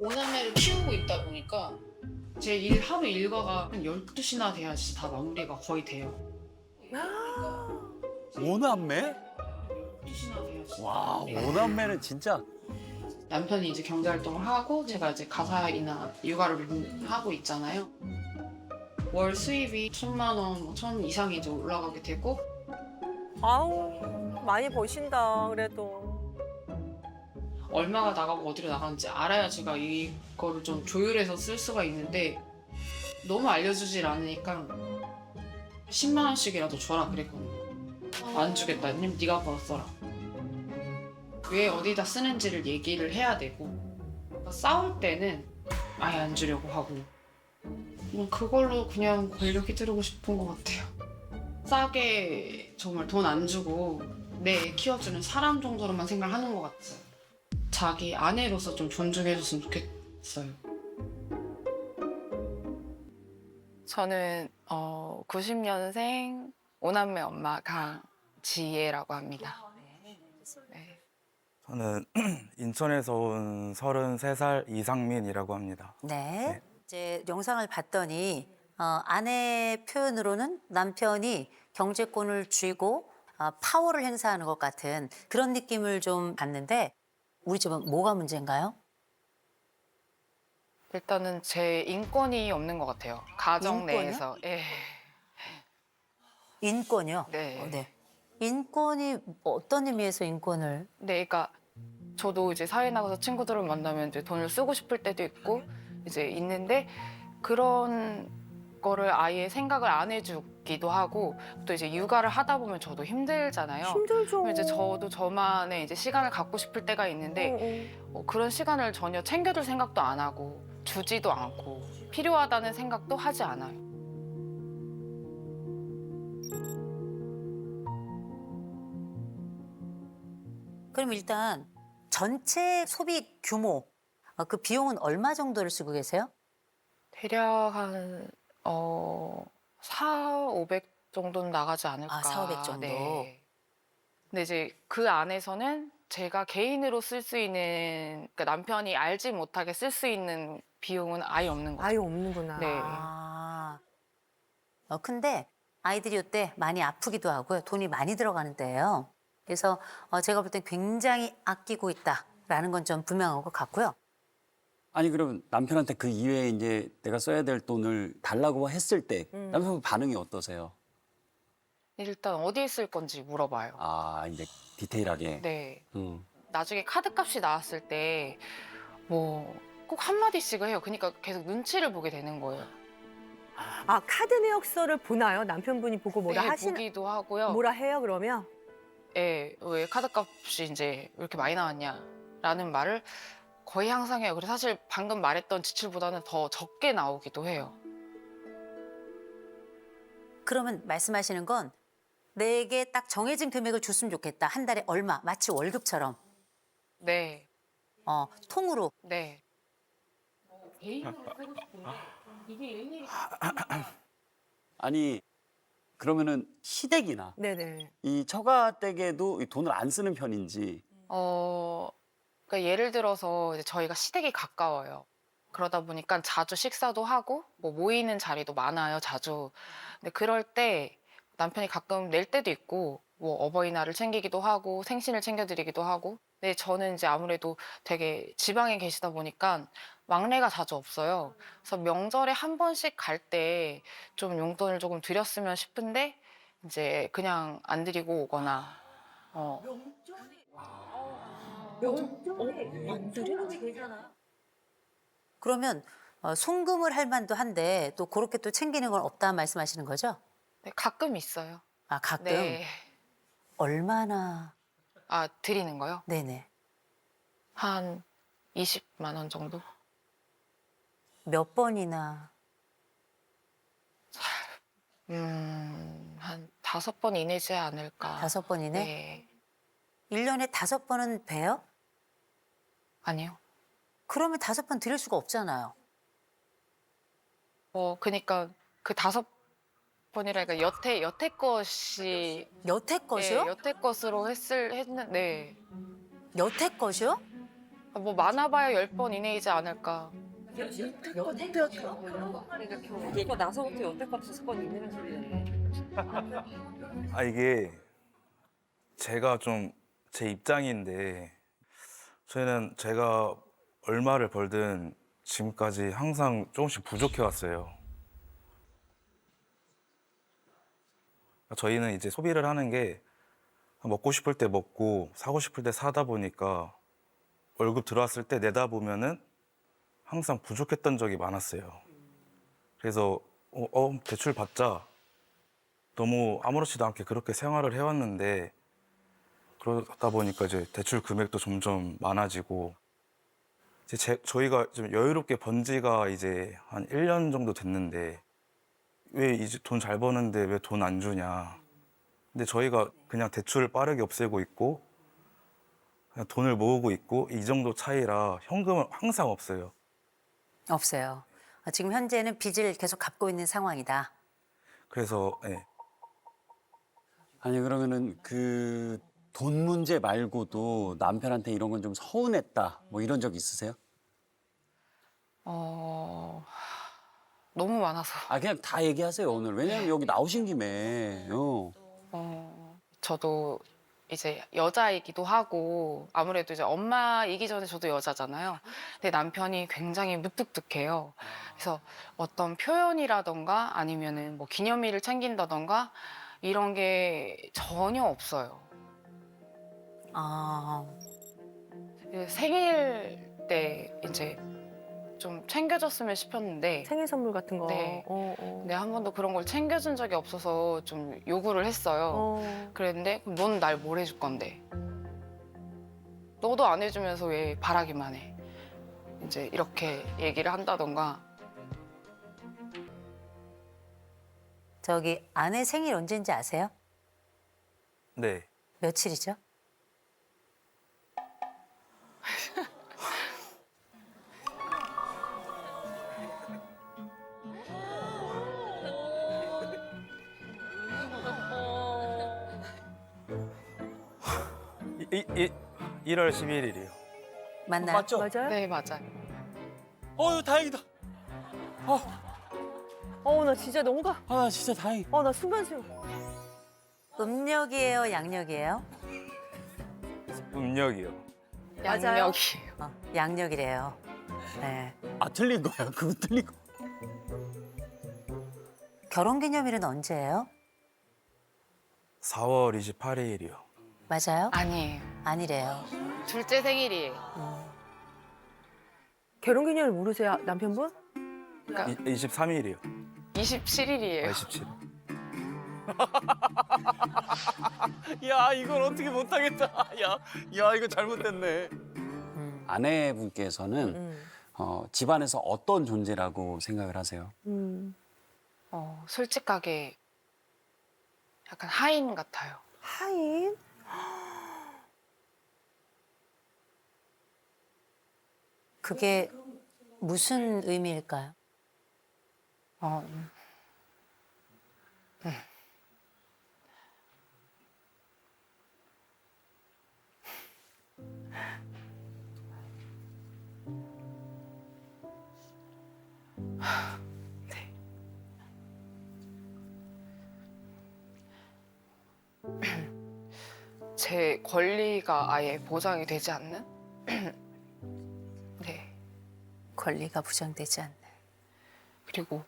오남매를 키우고 있다 보니까 제 하루 일과가 한 12시나 돼야 진짜 다 마무리가 거의 돼요. 오남매? 12시나 돼야 진짜. 와, 오남매는 진짜. 남편이 이제 경제활동을 하고 제가 이제 가사일이나 육아를 하고 있잖아요. 월 수입이 1,000만 원, 1,000 이상이 이제 올라가게 되고 아우, 많이 버신다, 그래도. 얼마가 나가고 어디로 나가는지 알아야 제가 이거를 좀 조율해서 쓸 수가 있는데 너무 알려주질 않으니까 10만 원씩이라도 줘라 그랬거든요. 안 주겠다. 아니면 네가 벌어 써라. 왜 어디다 쓰는지를 얘기를 해야 되고 싸울 때는 아예 안 주려고 하고 그걸로 그냥 권력 휘두르고 싶은 것 같아요. 싸게 정말 돈 안 주고 내 애 키워주는 사람 정도로만 생각하는 것 같아요. 자기 아내로서 좀 존중해줬으면 좋겠어요. 저는 90년생 오남매 엄마 강지혜라고 합니다. 네. 저는 인천에서 온 33살 이상민이라고 합니다. 네. 네. 이제 영상을 봤더니 아내 표현으로는 남편이 경제권을 쥐고 파워를 행사하는 것 같은 그런 느낌을 좀 받는데 우리 집은 뭐가 문제인가요? 일단은 제 인권이 없는 것 같아요. 가정 인권이요? 내에서. 예. 인권이요? 네. 네. 인권이 어떤 의미에서 인권을? 네, 그러니까 저도 이제 사회 나가서 친구들을 만나면 이제 돈을 쓰고 싶을 때도 있고 이제 있는데 그런 거를 아예 생각을 안 해주기도 하고 또 이제 육아를 하다 보면 저도 힘들잖아요. 힘들죠. 그럼 이제 저도 저만의 이제 시간을 갖고 싶을 때가 있는데 그런 시간을 전혀 챙겨줄 생각도 안 하고 주지도 않고 필요하다는 생각도 하지 않아요. 그럼 일단 전체 소비 규모, 그 비용은 얼마 정도를 쓰고 계세요? 대략 한 4, 500 정도는 나가지 않을까. 아, 4, 500 정도. 네. 근데 이제 그 안에서는 제가 개인으로 쓸 수 있는, 그러니까 남편이 알지 못하게 쓸 수 있는 비용은 아예 없는 거죠. 아예 없는구나. 네. 근데 아이들이 이때 많이 아프기도 하고요. 돈이 많이 들어가는 때예요. 그래서 제가 볼 땐 굉장히 아끼고 있다라는 건 좀 분명한 것 같고요. 아니, 그러면 남편한테 그 이외에 이제 내가 써야 될 돈을 달라고 했을 때 남편 반응이 어떠세요? 일단 어디에 쓸 건지 물어봐요. 아, 이제 디테일하게. 네. 음. 나중에 카드값이 나왔을 때 뭐 꼭 한마디씩을 해요. 그러니까 계속 눈치를 보게 되는 거예요. 아, 카드 내역서를 보나요? 남편분이 보고 뭐라 네, 하시나? 보기도 하고요. 뭐라 해요, 그러면? 예, 왜 카드값이 이제 왜 이렇게 많이 나왔냐라는 말을 거의 항상 해요. 그래서 사실 방금 말했던 지출보다는 더 적게 나오기도 해요. 그러면 말씀하시는 건 내게 딱 정해진 금액을 줬으면 좋겠다. 한 달에 얼마, 마치 월급처럼 네, 통으로. 네. 개인으로 쓰고 싶은데 이게 일일이 아니, 그러면은 시댁이나 네네. 이 처가댁에도 이 돈을 안 쓰는 편인지. 그러니까 예를 들어서 이제 저희가 시댁이 가까워요. 그러다 보니까 자주 식사도 하고 뭐 모이는 자리도 많아요, 자주. 근데 그럴 때 남편이 가끔 낼 때도 있고 뭐 어버이날을 챙기기도 하고 생신을 챙겨드리기도 하고. 근데 저는 이제 아무래도 되게 지방에 계시다 보니까 막내가 자주 없어요. 그래서 명절에 한 번씩 갈 때 좀 용돈을 조금 드렸으면 싶은데 이제 그냥 안 드리고 오거나. 그러면 송금을 할 만도 한데 또 그렇게 또 챙기는 건 없다 말씀하시는 거죠? 네, 가끔 있어요. 아, 가끔. 네. 얼마나? 아, 드리는 거요? 네네. 한 20만 원 정도? 몇 번이나? 한 5번 이내지 않을까. 5번 이내? 네. 1년에 5번은 돼요? 아니요. 그러면 5번 드릴 수가 없잖아요. 그니까 그 5번이라니까 여태 것이. 여태 것이요? 네, 여태 것으로 했는데. 여태 것이요? 뭐 많아봐야 10번 이내이지 않을까. 이거 나서부터 여태껏 5번 이내는 소리네. 아, 이게 제가 좀 제 입장인데 저희는 제가 얼마를 벌든 지금까지 항상 조금씩 부족해 왔어요. 저희는 이제 소비를 하는 게 먹고 싶을 때 먹고 사고 싶을 때 사다 보니까 월급 들어왔을 때 내다 보면은 항상 부족했던 적이 많았어요. 그래서 대출 받자. 너무 아무렇지도 않게 그렇게 생활을 해왔는데 그러다 보니까 이제 대출 금액도 점점 많아지고 이제 저희가 좀 여유롭게 번 지가 이제 한 1년 정도 됐는데 왜 이제 돈 잘 버는데 왜 돈 안 주냐. 근데 저희가 그냥 대출을 빠르게 없애고 있고 그냥 돈을 모으고 있고 이 정도 차이라 현금은 항상 없어요. 없어요. 지금 현재는 빚을 계속 갚고 있는 상황이다. 그래서 예. 아니 그러면은 그 돈 문제 말고도 남편한테 이런 건 좀 서운했다 뭐 이런 적 있으세요? 너무 많아서. 아 그냥 다 얘기하세요 오늘. 왜냐면 여기 나오신 김에. 저도 이제 여자이기도 하고 아무래도 이제 엄마이기 전에 저도 여자잖아요. 근데 남편이 굉장히 무뚝뚝해요. 그래서 어떤 표현이라던가 아니면은 뭐 기념일을 챙긴다던가 이런 게 전혀 없어요. 아, 생일 때 이제 좀 챙겨줬으면 싶었는데 생일 선물 같은 거. 네. 어. 근데 한 번도 그런 걸 챙겨준 적이 없어서 좀 요구를 했어요. 그랬는데 그럼 넌 날 뭘 해줄 건데? 너도 안 해주면서 왜 바라기만 해? 이제 이렇게 얘기를 한다던가. 저기 아내 생일 언제인지 아세요? 네. 며칠이죠? 이 1월 11일이요. 맞나요? 맞죠? 맞아요? 네, 맞아요. 다행이다. 나 진짜 너무 아 진짜 다행. 나 순간순간. 음력이에요, 양력이에요? 음력이요. 맞아요. 양력이에요. 양력이래요. 네. 아 틀린 거야. 그거 틀린 거. 결혼기념일은 언제예요? 4월 28일이요. 맞아요? 아니에요. 아니래요. 둘째 생일이에요. 결혼기념일 모르세요, 남편분? 그러니까 23일이요. 27일이에요. 27일. 야 이걸 어떻게 못하겠다. 야 이거 잘못됐네. 아내분께서는 집안에서 어떤 존재라고 생각을 하세요? 솔직하게 약간 하인 같아요. 하인? 그게 무슨 의미일까요? 제 권리가 아예 보장이 되지 않는? 네. 권리가 부정되지 않는. 그리고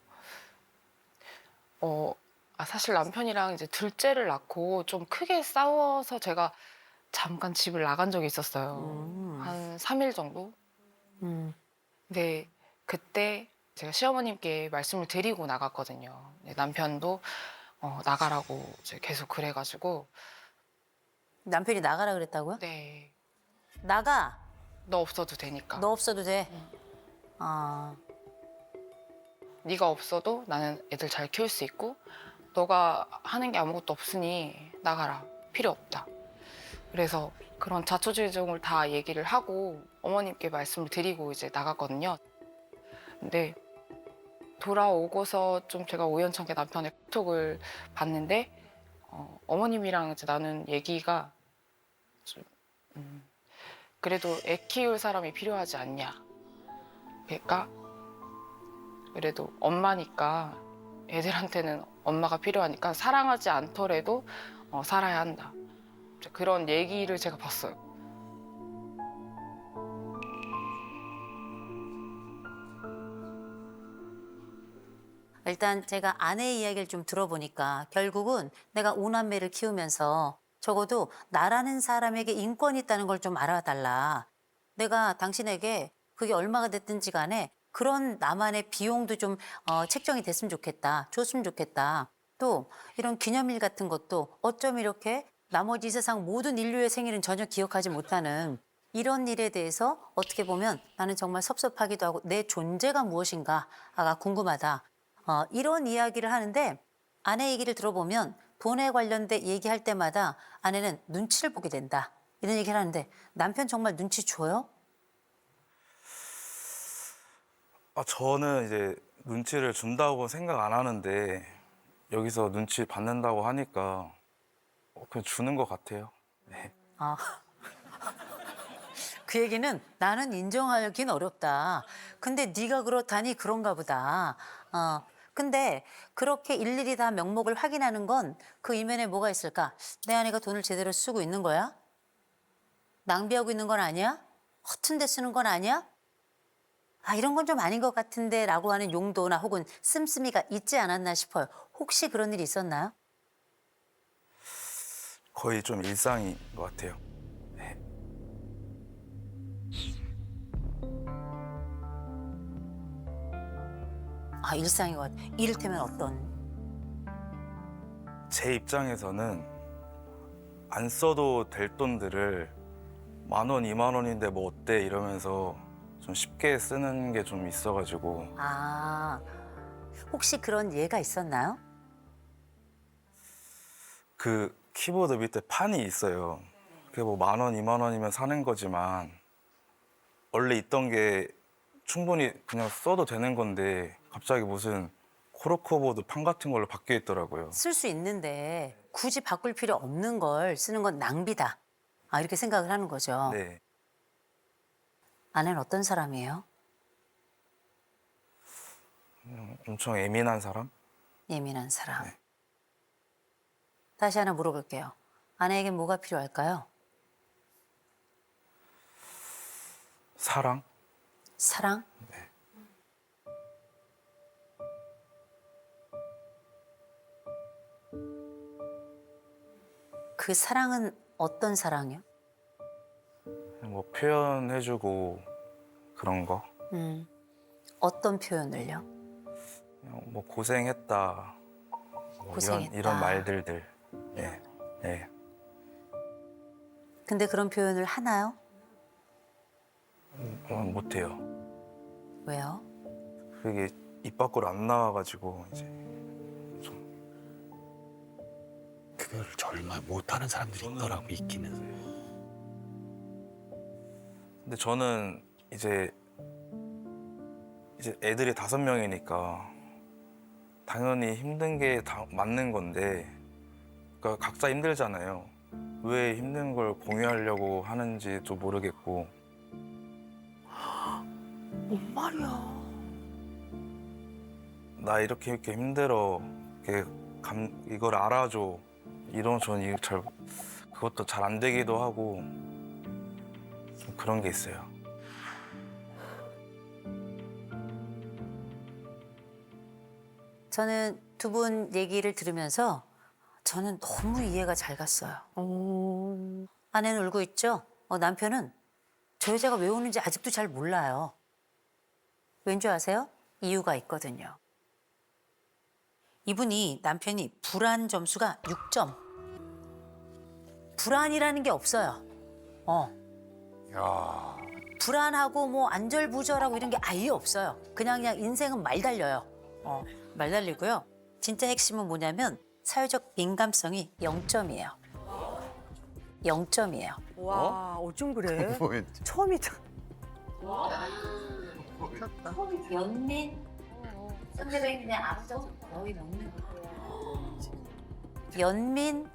사실 남편이랑 이제 둘째를 낳고 좀 크게 싸워서 제가 잠깐 집을 나간 적이 있었어요. 한 3일 정도? 근데 그때 제가 시어머님께 말씀을 드리고 나갔거든요. 근데 남편도 나가라고 이제 계속 그래가지고 남편이 나가라 그랬다고요? 네, 나가. 너 없어도 되니까. 너 없어도 돼. 아, 네가 없어도 나는 애들 잘 키울 수 있고 너가 하는 게 아무것도 없으니 나가라. 필요 없다. 그래서 그런 자초지종을 다 얘기를 하고 어머님께 말씀을 드리고 이제 나갔거든요. 근데 돌아오고서 좀 제가 우연찮게 남편의 카톡을 봤는데 어머님이랑 이제 나눈 얘기가 좀 그래도 애 키울 사람이 필요하지 않냐. 그러니까 그래도 엄마니까 애들한테는 엄마가 필요하니까 사랑하지 않더라도 살아야 한다. 그런 얘기를 제가 봤어요. 일단 제가 아내의 이야기를 좀 들어보니까 결국은 내가 5남매를 키우면서 적어도 나라는 사람에게 인권이 있다는 걸 좀 알아달라. 내가 당신에게 그게 얼마가 됐든지 간에 그런 나만의 비용도 좀 책정이 됐으면 좋겠다. 줬으면 좋겠다. 또 이런 기념일 같은 것도 어쩜 이렇게 나머지 이 세상 모든 인류의 생일은 전혀 기억하지 못하는 이런 일에 대해서 어떻게 보면 나는 정말 섭섭하기도 하고 내 존재가 무엇인가가 궁금하다. 이런 이야기를 하는데 아내 얘기를 들어보면 돈에 관련된 얘기할 때마다 아내는 눈치를 보게 된다. 이런 얘기를 하는데 남편 정말 눈치 줘요? 저는 이제 눈치를 준다고 생각 안 하는데 여기서 눈치 받는다고 하니까 그냥 주는 것 같아요. 네. 아. 그 얘기는 나는 인정하긴 어렵다. 근데 네가 그렇다니 그런가 보다. 근데 그렇게 일일이 다 명목을 확인하는 건 그 이면에 뭐가 있을까? 내 아내가 돈을 제대로 쓰고 있는 거야? 낭비하고 있는 건 아니야? 허튼 데 쓰는 건 아니야? 이런 건 좀 아닌 것 같은데 라고 하는 용도나 혹은 씀씀이가 있지 않았나 싶어요. 혹시 그런 일이 있었나요? 거의 좀 일상인 것 같아요. 네. 일상인 것 같아요. 이를테면 어떤? 제 입장에서는 안 써도 될 돈들을 10,000원, 20,000원인데 뭐 어때 이러면서 좀 쉽게 쓰는 게 좀 있어가지고 혹시 그런 예가 있었나요? 그 키보드 밑에 판이 있어요. 그게 뭐 10,000원, 20,000원이면 사는 거지만 원래 있던 게 충분히 그냥 써도 되는 건데 갑자기 무슨 코르크보드 판 같은 걸로 바뀌어 있더라고요. 쓸 수 있는데 굳이 바꿀 필요 없는 걸 쓰는 건 낭비다. 이렇게 생각을 하는 거죠. 네. 아내는 어떤 사람이에요? 엄청 예민한 사람? 예민한 사람. 네. 다시 하나 물어볼게요. 아내에게 뭐가 필요할까요? 사랑? 사랑? 네. 그 사랑은 어떤 사랑이요? 뭐 표현해주고 그런 거. 어떤 표현을요? 그냥 뭐 고생했다. 뭐 고생했다. 이런 말들들. 네. 네. 근데 그런 표현을 하나요? 못해요. 왜요? 그게 입 밖으로 안 나와가지고 이제 좀. 그걸 정말 못하는 사람들이 있더라고, 있기는. 근데 저는 이제 애들이 5명이니까 당연히 힘든 게 다 맞는 건데, 그러니까 각자 힘들잖아요. 왜 힘든 걸 공유하려고 하는지도 모르겠고. 뭔 말이야. 나 이렇게 힘들어. 이걸 알아줘. 이런 저는 그것도 잘 안 되기도 하고 좀 그런 게 있어요. 저는 두 분 얘기를 들으면서 저는 너무 이해가 잘 갔어요. 아내는 울고 있죠? 남편은 저 여자가 왜 우는지 아직도 잘 몰라요. 왠지 아세요? 이유가 있거든요. 이분이 남편이 불안 점수가 6점. 불안이라는 게 없어요. 야, 불안하고 뭐 안절부절하고 이런 게 아예 없어요. 그냥 인생은 말 달려요. 말 달리고요. 진짜 핵심은 뭐냐면 사회적 민감성이 0점이에요. 0점이에요. 와, 어쩜 그래? 처음이다. 연민 상대방이 그냥 아프다고 거의 먹는 거예요. 연민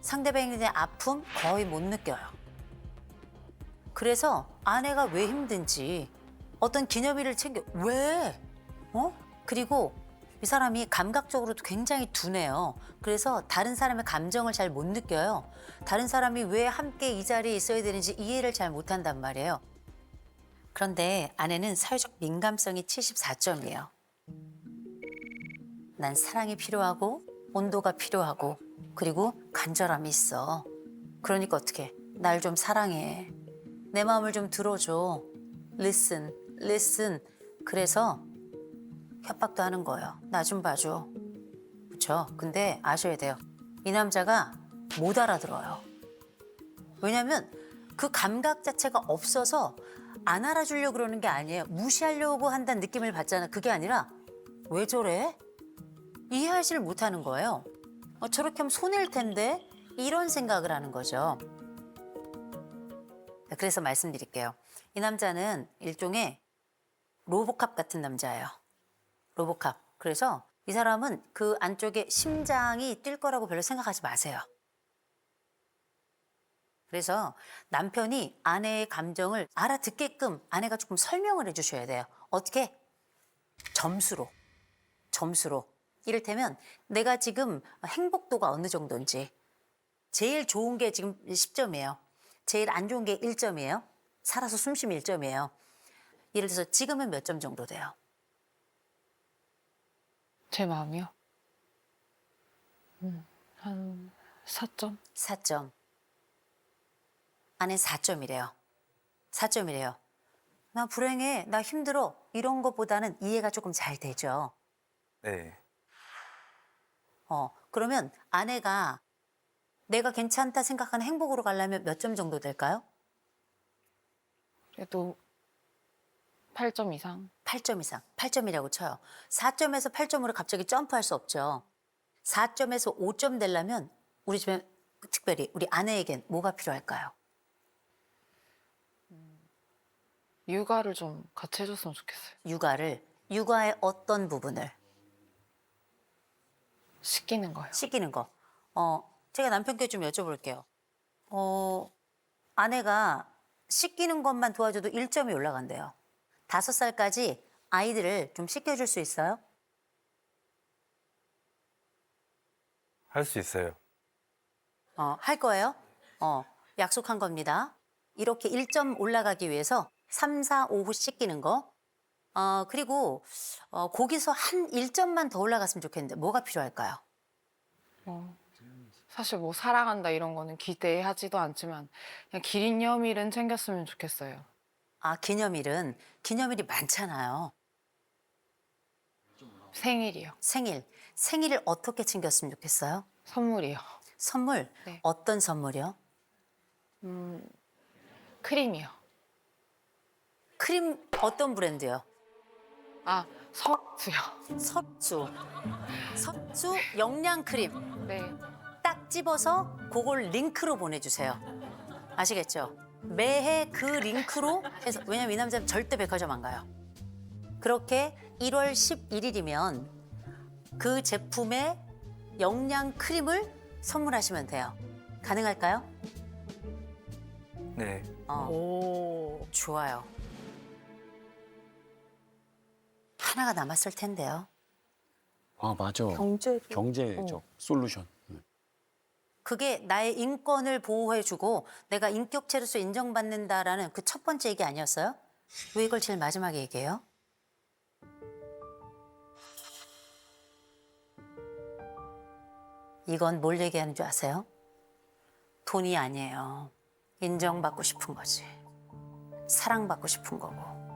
상대방이 그냥 아픔 거의 못 느껴요. 그래서 아내가 왜 힘든지 어떤 기념일을 챙겨 왜? 그리고 이 사람이 감각적으로도 굉장히 둔해요. 그래서 다른 사람의 감정을 잘 못 느껴요. 다른 사람이 왜 함께 이 자리에 있어야 되는지 이해를 잘 못한단 말이에요. 그런데 아내는 사회적 민감성이 74점이에요. 난 사랑이 필요하고 온도가 필요하고 그리고 간절함이 있어. 그러니까 어떡해. 날 좀 사랑해. 내 마음을 좀 들어줘. Listen, listen. 그래서 협박도 하는 거예요. 나 좀 봐줘. 그렇죠? 근데 아셔야 돼요. 이 남자가 못 알아들어요. 왜냐면 그 감각 자체가 없어서 안 알아주려고 그러는 게 아니에요. 무시하려고 한다는 느낌을 받잖아. 그게 아니라 왜 저래? 이해하지를 못하는 거예요. 저렇게 하면 손해일 텐데 이런 생각을 하는 거죠. 그래서 말씀드릴게요. 이 남자는 일종의 로보캅 같은 남자예요. 로보캅. 그래서 이 사람은 그 안쪽에 심장이 뛸 거라고 별로 생각하지 마세요. 그래서 남편이 아내의 감정을 알아듣게끔 아내가 조금 설명을 해주셔야 돼요. 어떻게? 점수로. 이를테면 내가 지금 행복도가 어느 정도인지. 제일 좋은 게 지금 10점이에요. 제일 안 좋은 게 1점이에요. 살아서 숨쉬면 1점이에요. 예를 들어서 지금은 몇 점 정도 돼요? 제 마음이요? 한 4점? 4점. 아내 4점이래요. 4점이래요. 나 불행해. 나 힘들어. 이런 것보다는 이해가 조금 잘 되죠. 네. 그러면 아내가 내가 괜찮다 생각하는 행복으로 가려면 몇 점 정도 될까요? 그래도 8점 이상? 8점 이상. 8점이라고 쳐요. 4점에서 8점으로 갑자기 점프할 수 없죠. 4점에서 5점 되려면 우리 집에 특별히 우리 아내에겐 뭐가 필요할까요? 육아를 좀 같이 해줬으면 좋겠어요. 육아의 어떤 부분을? 시키는 거요. 시키는 거. 제가 남편께 좀 여쭤볼게요. 아내가 씻기는 것만 도와줘도 1점이 올라간대요. 5살까지 아이들을 좀 씻겨줄 수 있어요? 할 수 있어요. 할 거예요? 약속한 겁니다. 이렇게 1점 올라가기 위해서 3, 4, 5후 씻기는 거. 그리고 거기서 한 1점만 더 올라갔으면 좋겠는데 뭐가 필요할까요? 사실 뭐 사랑한다 이런 거는 기대하지도 않지만 그냥 기념일은 챙겼으면 좋겠어요. 기념일이 많잖아요. 생일이요. 생일을 어떻게 챙겼으면 좋겠어요? 선물이요. 선물? 네. 어떤 선물이요? 크림이요. 크림 어떤 브랜드요? 석수요. 석수 영양 크림. 네. 딱 집어서 그걸 링크로 보내주세요. 아시겠죠? 매해 그 링크로 해서 왜냐면 이 남자는 절대 백화점 안 가요. 그렇게 1월 11일이면 그 제품의 영양 크림을 선물하시면 돼요. 가능할까요? 네. 좋아요. 하나가 남았을 텐데요. 맞아. 경제적 솔루션. 그게 나의 인권을 보호해주고 내가 인격체로서 인정받는다라는 그 첫 번째 얘기 아니었어요? 왜 이걸 제일 마지막에 얘기해요? 이건 뭘 얘기하는 줄 아세요? 돈이 아니에요. 인정받고 싶은 거지. 사랑받고 싶은 거고.